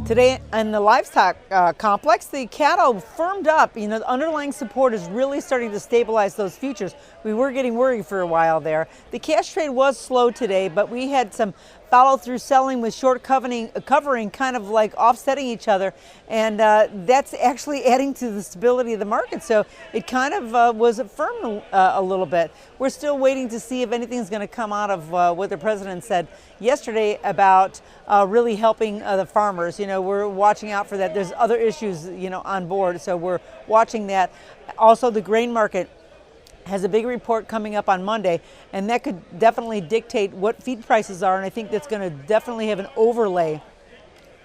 Today in the livestock complex, the cattle firmed up. You know, the underlying support is really starting to stabilize those futures. We were getting worried for a while there. The cash trade was slow today, but we had some follow-through selling with short covering kind of like offsetting each other, and that's actually adding to the stability of the market. So it kind of was firm a little bit. We're still waiting to see if anything's going to come out of what the president said yesterday about really helping the farmers. You know, we're watching out for that. There's other issues, you know, on board, so we're watching that. Also, the grain market has a big report coming up on Monday, and that could definitely dictate what feed prices are, and I think that's going to definitely have an overlay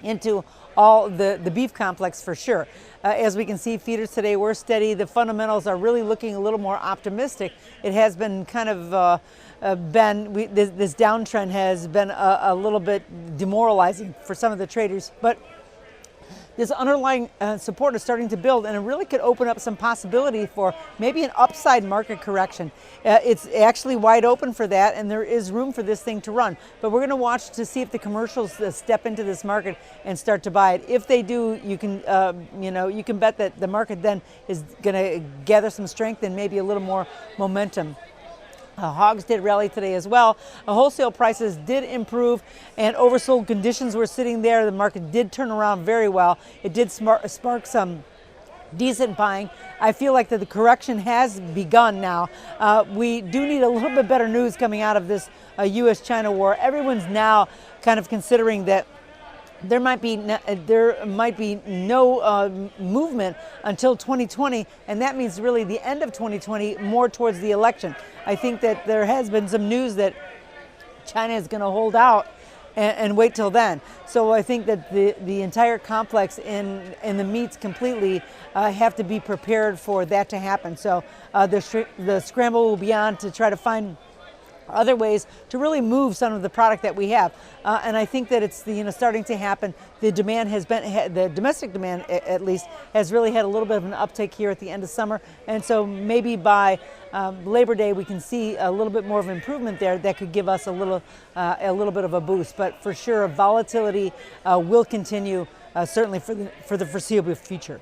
into all the beef complex for sure. As we can see, feeders today were steady. The fundamentals are really looking a little more optimistic. It has been kind of this downtrend has been a little bit demoralizing for some of the traders, but this underlying support is starting to build, and it really could open up some possibility for maybe an upside market correction. It's actually wide open for that, and there is room for this thing to run. But we're going to watch to see if the commercials step into this market and start to buy it. If they do, you can you can bet that the market then is going to gather some strength and maybe a little more momentum. Hogs did rally today as well. Wholesale prices did improve, and oversold conditions were sitting there. The market did turn around very well. It did spark some decent buying. I feel like that the correction has begun now. We do need a little bit better news coming out of this U.S.-China war. Everyone's now kind of considering that there might be no movement until 2020, and that means really the end of 2020, more towards the election. I think that there has been some news that China is going to hold out and wait till then. So I think that the entire complex in the meats completely have to be prepared for that to happen. So the scramble will be on to try to find other ways to really move some of the product that we have, and I think that it's starting to happen. The demand has been, the domestic demand at least, has really had a little bit of an uptick here at the end of summer, and so maybe by Labor Day we can see a little bit more of improvement there that could give us a little bit of a boost. But for sure, volatility will continue certainly for the foreseeable future.